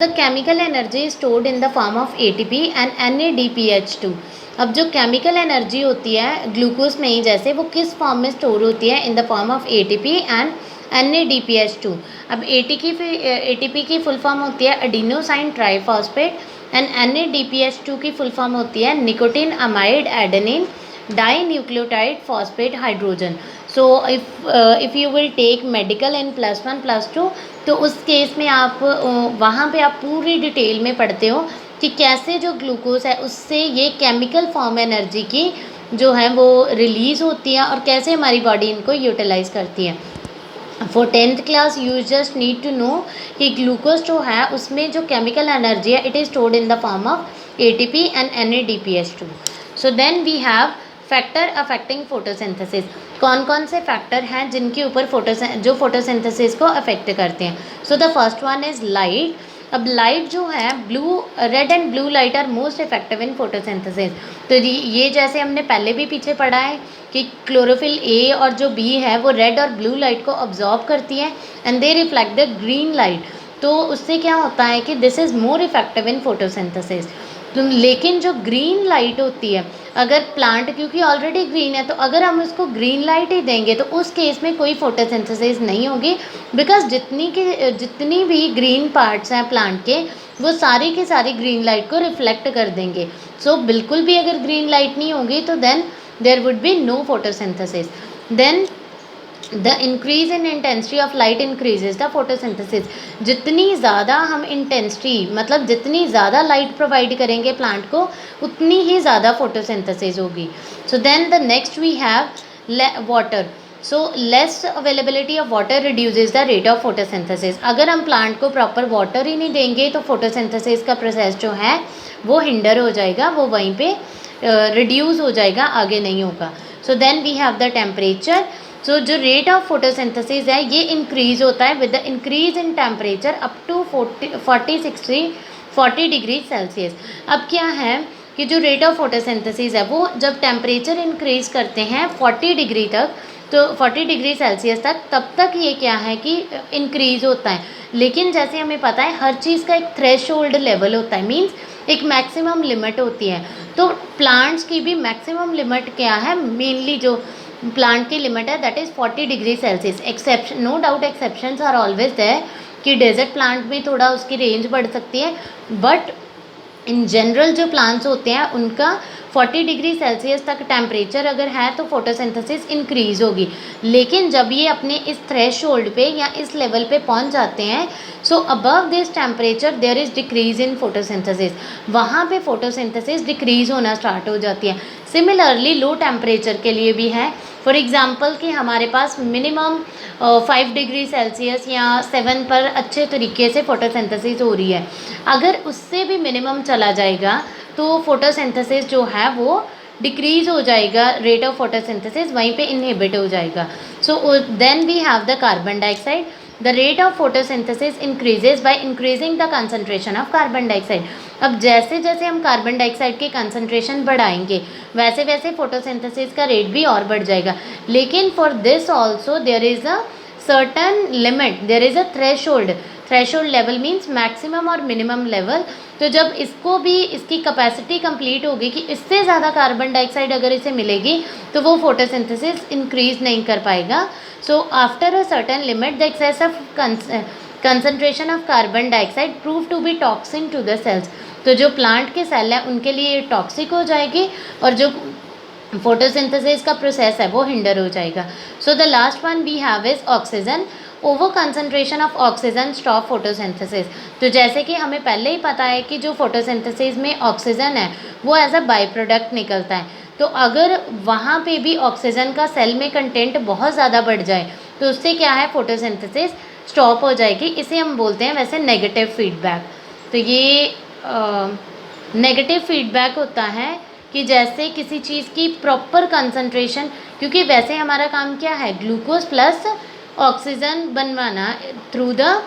The chemical energy stored in the form of ATP and NADPH2। अब जो chemical energy होती है glucose में ही जैसे वो किस फॉर्म में स्टोर होती है, इन the form of ATP and NADPH2। अब ATP की फुल फॉर्म होती है एडिनोसाइन ट्राइफॉस्फेट एंड NADPH2 की फुल फॉर्म होती है nicotinamide adenine dinucleotide phosphate hydrogen. So if you will take medical in +1 +2, तो उस केस में आप वहाँ पे आप पूरी डिटेल में पढ़ते हो कि कैसे जो ग्लूकोज है उससे ये केमिकल फॉर्म एनर्जी की जो है वो रिलीज़ होती है और कैसे हमारी बॉडी इनको यूटिलाइज करती है। For 10th class you just need to know कि ग्लूकोज जो है उसमें जो केमिकल एनर्जी है it is stored in the form of ATP and NADPH2। So then we have factor affecting photosynthesis. कौन कौन से फैक्टर हैं जिनके ऊपर फोटोसिंथेसिस को अफेक्ट करते हैं। So the first one is light. अब लाइट जो है red and blue light are most effective in photosynthesis. तो ये जैसे हमने पहले भी पीछे पढ़ा है कि क्लोरोफिल A और जो B है वो रेड और ब्लू लाइट को ऑब्जॉर्ब करती है and they reflect the green light. तो उससे क्या होता है कि this is more effective in photosynthesis. लेकिन जो ग्रीन लाइट होती है, अगर प्लांट क्योंकि ऑलरेडी ग्रीन है तो अगर हम उसको ग्रीन लाइट ही देंगे तो उस केस में कोई फोटोसिंथेसिस नहीं होगी, बिकॉज जितनी भी ग्रीन पार्ट्स हैं प्लांट के वो सारी की सारी ग्रीन लाइट को रिफ्लेक्ट कर देंगे। सो बिल्कुल भी अगर ग्रीन लाइट नहीं होगी तो then there would be no photosynthesis. Then the increase in intensity of light increases the photosynthesis. जितनी ज़्यादा हम इंटेंसिटी मतलब जितनी ज़्यादा लाइट प्रोवाइड करेंगे प्लांट को उतनी ही ज़्यादा फोटोसिंथेसिस होगी। So then the next we have water. So less availability of water reduces the rate of photosynthesis. अगर हम प्लांट को प्रॉपर वाटर ही नहीं देंगे तो फोटोसिंथेसिस का प्रोसेस जो है वो हिंडर हो जाएगा, वो वहीं पे रिड्यूस हो जाएगा, आगे नहीं होगा। So then we have the temperature. So जो रेट ऑफ फोटोसिंथेसिस है ये इंक्रीज होता है with the increase in temperature up to 40 degree Celsius. अब क्या है कि जो रेट ऑफ फोटोसिंथेसिस है वो जब टेम्परेचर इंक्रीज करते हैं 40 डिग्री तक, तो 40 डिग्री सेल्सियस तक, तब तक ये क्या है कि इंक्रीज होता है। लेकिन जैसे हमें पता है हर चीज़ का एक थ्रेशोल्ड लेवल होता है, मीन्स एक मैक्सिमम लिमिट होती है। तो प्लांट्स की भी मैक्सिमम लिमिट क्या है, मेनली जो प्लांट की लिमिट है that is 40 degree Celsius. Exception, no doubt exceptions are always there कि डेजर्ट प्लांट में थोड़ा उसकी रेंज बढ़ सकती है, बट इन जनरल जो प्लांट्स होते हैं उनका 40 डिग्री सेल्सियस तक टेम्परेचर अगर है तो फोटोसिंथेसिस इंक्रीज होगी। लेकिन जब ये अपने इस थ्रेशोल्ड पे या इस लेवल पे पहुंच जाते हैं, so above this temperature there is decrease in photosynthesis. वहाँ पे फोटोसिंथेसिस डिक्रीज होना स्टार्ट हो जाती है। सिमिलरली लो टेम्परेचर के लिए भी है। फॉर एग्ज़ाम्पल कि हमारे पास मिनिमम 5 डिग्री सेल्सियस या 7 पर अच्छे तरीके से फोटोसिंथेसिस हो रही है। अगर उससे भी मिनिमम चला जाएगा तो फोटोसिंथेसिस जो है वो डिक्रीज़ हो जाएगा, रेट ऑफ फोटोसिंथेसिस वहीं पे इनहिबिट हो जाएगा। So then we have the carbon dioxide. The rate of photosynthesis increases by increasing the concentration of carbon dioxide. अब जैसे जैसे हम कार्बन डाइऑक्साइड की कंसंट्रेशन बढ़ाएंगे वैसे वैसे फोटोसिंथेसिस का रेट भी और बढ़ जाएगा। लेकिन for this also there is a certain limit, there is a threshold. Threshold level means maximum और मिनिमम लेवल। तो जब इसको भी इसकी कैपेसिटी कंप्लीट होगी कि इससे ज़्यादा कार्बन डाइऑक्साइड अगर इसे मिलेगी तो वो फोटोसिंथेसिस इंक्रीज नहीं कर पाएगा। So after a certain limit the excess of concentration of carbon dioxide prove to be toxin to the cells. तो जो प्लांट के सेल हैं उनके लिए ये टॉक्सिक हो जाएगी और जो फोटोसिंथेसिस का प्रोसेस है वो हिंडर हो जाएगा। So the last one we have is oxygen. Over concentration of oxygen stop photosynthesis. तो जैसे कि हमें पहले ही पता है कि जो फोटोसिंथेसिस में ऑक्सीजन है वो एज अ बाई प्रोडक्ट निकलता है, तो अगर वहाँ पे भी ऑक्सीजन का सेल में कंटेंट बहुत ज़्यादा बढ़ जाए तो उससे क्या है फोटोसिंथेसिस स्टॉप हो जाएगी। इसे हम बोलते हैं वैसे नेगेटिव फीडबैक। तो ये नेगेटिव फीडबैक होता है कि जैसे किसी चीज़ की प्रॉपर कंसंट्रेशन, क्योंकि वैसे हमारा काम क्या है ग्लूकोज प्लस ऑक्सीजन बनवाना थ्रू द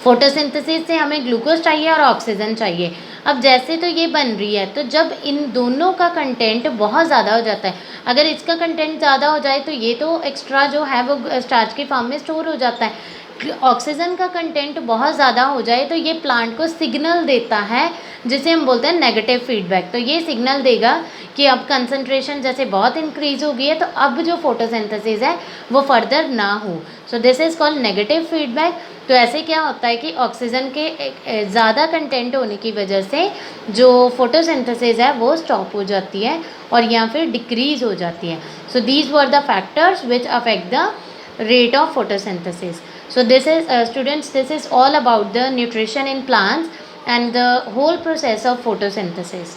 फोटोसिंथेसिस से हमें ग्लूकोज चाहिए और ऑक्सीजन चाहिए। अब जैसे तो ये बन रही है तो जब इन दोनों का कंटेंट बहुत ज़्यादा हो जाता है, अगर इसका कंटेंट ज़्यादा हो जाए तो ये तो एक्स्ट्रा जो है वो स्टार्च के फॉर्म में स्टोर हो जाता है, ऑक्सीजन का कंटेंट बहुत ज़्यादा हो जाए तो ये प्लांट को सिग्नल देता है, जिसे हम बोलते हैं नेगेटिव फीडबैक। तो ये सिग्नल देगा कि अब कंसंट्रेशन जैसे बहुत इंक्रीज हो गई है, तो अब जो फोटोसिंथेसिस है वो फर्दर ना हो। So this is called negative feedback. तो ऐसे क्या होता है कि ऑक्सीजन के ज़्यादा कंटेंट होने की वजह से जो फोटोसिंथेसिस है वो स्टॉप हो जाती है और या फिर डिक्रीज हो जाती है। So these were the factors which affect the rate of photosynthesis. So this is students, this is all about the nutrition in plants and the whole process of photosynthesis.